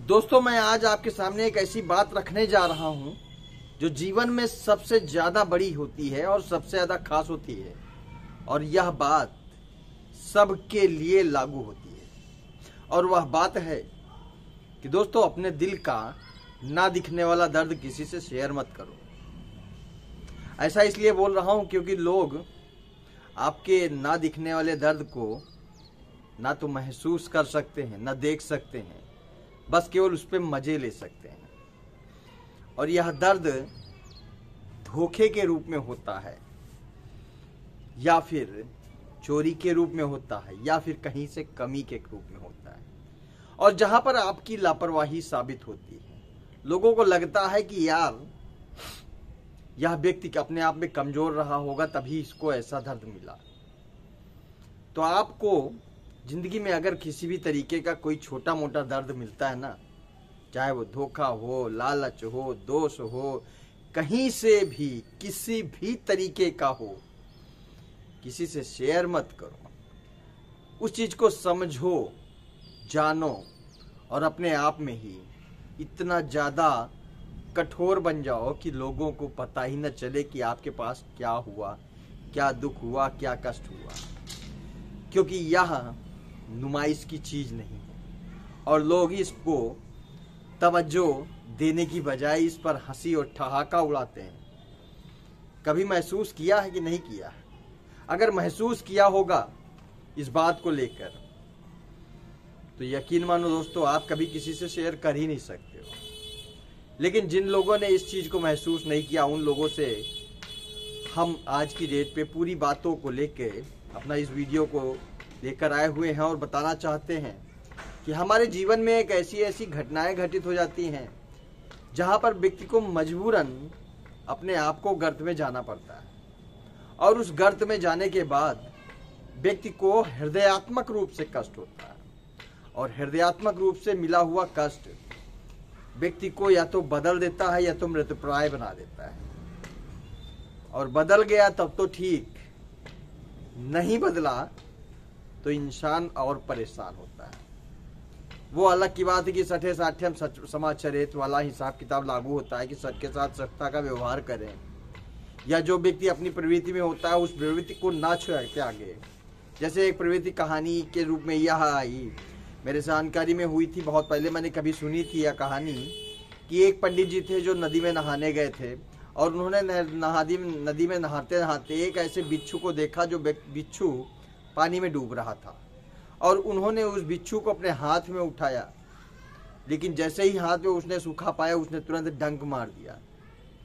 दोस्तों, मैं आज आपके सामने एक ऐसी बात रखने जा रहा हूं जो जीवन में सबसे ज्यादा बड़ी होती है और सबसे ज्यादा खास होती है, और यह बात सबके लिए लागू होती है। और वह बात है कि दोस्तों, अपने दिल का ना दिखने वाला दर्द किसी से शेयर मत करो। ऐसा इसलिए बोल रहा हूं क्योंकि लोग आपके ना दिखने वाले दर्द को ना तो महसूस कर सकते हैं, ना देख सकते हैं, बस केवल उस पर मजे ले सकते हैं। और यह दर्द धोखे के रूप में होता है, या फिर चोरी के रूप में होता है, या फिर कहीं से कमी के रूप में होता है। और जहां पर आपकी लापरवाही साबित होती है, लोगों को लगता है कि यार यह व्यक्ति अपने आप में कमजोर रहा होगा तभी इसको ऐसा दर्द मिला। तो आपको जिंदगी में अगर किसी भी तरीके का कोई छोटा मोटा दर्द मिलता है ना, चाहे वो धोखा हो, लालच हो, दोष हो, कहीं से भी किसी भी तरीके का हो, किसी से शेयर मत करो। उस चीज को समझो, जानो, और अपने आप में ही इतना ज्यादा कठोर बन जाओ कि लोगों को पता ही न चले कि आपके पास क्या हुआ, क्या दुख हुआ, क्या कष्ट हुआ। क्योंकि यह नुमाइश की चीज नहीं है और लोग इसको तवज्जो देने की बजाय इस पर हंसी और ठहाका उड़ाते हैं। कभी महसूस किया है कि नहीं किया है? अगर महसूस किया होगा इस बात को लेकर, तो यकीन मानो दोस्तों, आप कभी किसी से शेयर कर ही नहीं सकते हो। लेकिन जिन लोगों ने इस चीज को महसूस नहीं किया, उन लोगों से हम आज की डेट पे पूरी बातों को लेके अपना इस वीडियो को लेकर आए हुए हैं और बताना चाहते हैं कि हमारे जीवन में एक ऐसी घटनाएं घटित हो जाती हैं जहां पर व्यक्ति को मजबूरन अपने आप को गर्त में जाना पड़ता है। और उस गर्त में जाने के बाद व्यक्ति को हृदयात्मक रूप से कष्ट होता है, और हृदयात्मक रूप से मिला हुआ कष्ट व्यक्ति को या तो बदल देता है या तो मृतप्राय बना देता है। और बदल गया तब तो ठीक, नहीं बदला तो इंसान और परेशान होता है। वो अलग की बात है कि सठे साठ्यम समाचरित वाला हिसाब किताब लागू होता है कि सच के साथ सत्ता का व्यवहार करें, या जो व्यक्ति अपनी प्रवृत्ति में होता है उस प्रवृत्ति को ना त्यागे। जैसे एक प्रवृत्ति कहानी के रूप में यह आई, मेरे जानकारी में हुई थी, बहुत पहले मैंने कभी सुनी थी यह कहानी, कि एक पंडित जी थे जो नदी में नहाने गए थे, और उन्होंने नदी में नहाते नहाते एक ऐसे बिच्छू को देखा जो बिच्छू पानी में डूब रहा था। और उन्होंने उस बिच्छू को अपने हाथ में उठाया, लेकिन जैसे ही हाथ में उसने सूखा पाया उसने तुरंत डंक मार दिया।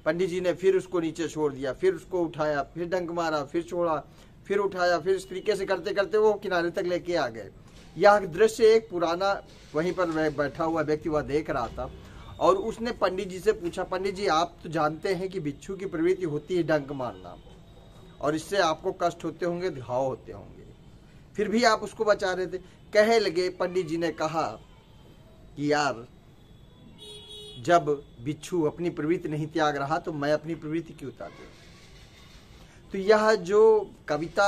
पंडित जी ने फिर उसको नीचे छोड़ दिया, फिर उसको उठाया, फिर डंक मारा, फिर छोड़ा, फिर उठाया, फिर इस तरीके से करते करते वो किनारे तक लेके आ गए। यह दृश्य एक पुराना वहीं पर बैठा हुआ व्यक्ति वह देख रहा था, और उसने पंडित जी से पूछा, पंडित जी आप तो जानते हैं कि बिच्छू की प्रवृत्ति होती है डंक मारना, और इससे आपको कष्ट होते होंगे, घाव होते होंगे, फिर भी आप उसको बचा रहे थे। कहे लगे, पंडित जी ने कहा कि यार जब बिच्छू अपनी प्रवृत्ति नहीं त्याग रहा तो मैं अपनी प्रवृत्ति क्यों त्यागूं। तो यह जो कविता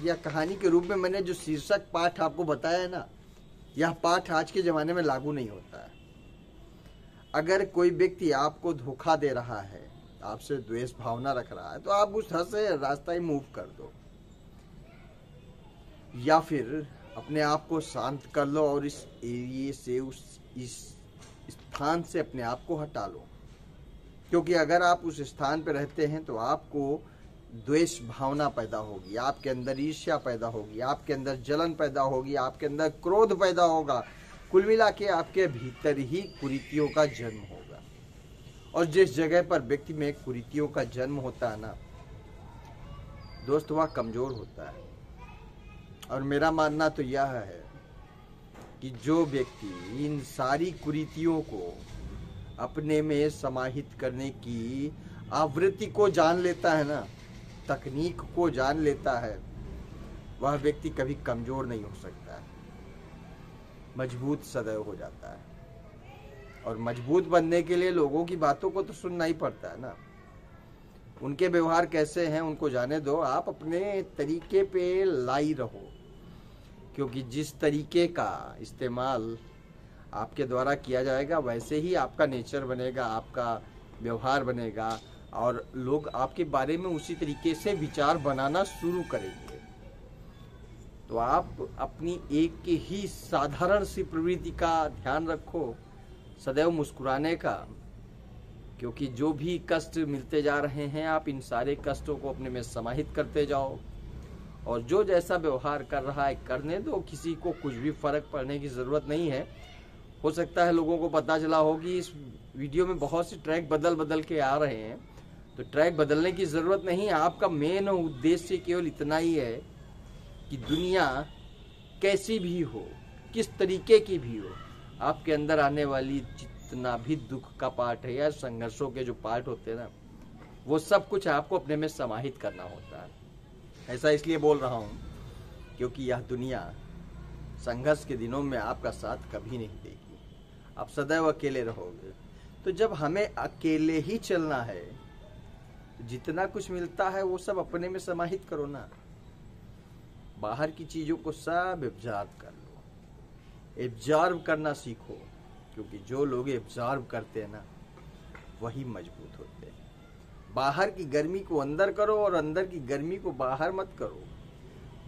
या कहानी के रूप में मैंने जो शीर्षक पाठ आपको बताया है ना, यह पाठ आज के जमाने में लागू नहीं होता है। अगर कोई व्यक्ति आपको धोखा दे रहा है, आपसे द्वेष भावना रख रहा है, तो आप उस हद से रास्ता ही मूव कर दो, या फिर अपने आप को शांत कर लो और इस एरिया से इस स्थान से अपने आप को हटा लो। क्योंकि अगर आप उस स्थान पर रहते हैं तो आपको द्वेष भावना पैदा होगी, आपके अंदर ईर्ष्या पैदा होगी, आपके अंदर जलन पैदा होगी, आपके अंदर क्रोध पैदा होगा। कुल मिला के आपके भीतर ही कुरीतियों का जन्म होगा। और जिस जगह पर व्यक्ति में कुरीतियों का जन्म होता है ना दोस्त, वह कमजोर होता है। और मेरा मानना तो यह है कि जो व्यक्ति इन सारी कुरीतियों को अपने में समाहित करने की आवृत्ति को जान लेता है ना, तकनीक को जान लेता है, वह व्यक्ति कभी कमजोर नहीं हो सकता है, मजबूत सदैव हो जाता है। और मजबूत बनने के लिए लोगों की बातों को तो सुनना ही पड़ता है ना। उनके व्यवहार कैसे हैं उनको जाने दो, आप अपने तरीके पे लाई रहो। क्योंकि जिस तरीके का इस्तेमाल आपके द्वारा किया जाएगा, वैसे ही आपका नेचर बनेगा, आपका व्यवहार बनेगा और लोग आपके बारे में उसी तरीके से विचार बनाना शुरू करेंगे। तो आप अपनी एक की ही साधारण सी प्रवृत्ति का ध्यान रखो, सदैव मुस्कुराने का, क्योंकि जो भी कष्ट मिलते जा रहे हैं आप इन सारे कष्टों को अपने में समाहित करते जाओ और जो जैसा व्यवहार कर रहा है करने दो, किसी को कुछ भी फर्क पड़ने की जरूरत नहीं है। हो सकता है लोगों को पता चला हो कि इस वीडियो में बहुत से ट्रैक बदल के आ रहे हैं, तो ट्रैक बदलने की जरूरत नहीं है। आपका मेन उद्देश्य केवल इतना ही है कि दुनिया कैसी भी हो, किस तरीके की भी हो, आपके अंदर आने वाली जितना भी दुख का पार्ट है या संघर्षों के जो पार्ट होते हैं ना, वो सब कुछ आपको अपने में समाहित करना होता है। ऐसा इसलिए बोल रहा हूँ क्योंकि यह दुनिया संघर्ष के दिनों में आपका साथ कभी नहीं देगी, आप सदैव अकेले रहोगे। तो जब हमें अकेले ही चलना है, जितना कुछ मिलता है वो सब अपने में समाहित करो ना, बाहर की चीजों को सब एब्जॉर्ब कर लो, एब्जॉर्ब करना सीखो, क्योंकि जो लोग एब्जॉर्ब करते हैं ना वही मजबूत होते हैं। बाहर की गर्मी को अंदर करो और अंदर की गर्मी को बाहर मत करो,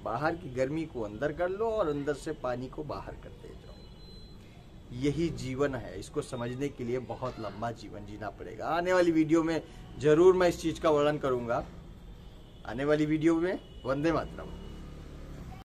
बाहर की गर्मी को अंदर कर लो और अंदर से पानी को बाहर करते जाओ। यही जीवन है, इसको समझने के लिए बहुत लंबा जीवन जीना पड़ेगा। आने वाली वीडियो में जरूर मैं इस चीज का वर्णन करूंगा। आने वाली वीडियो में वंदे मातरम।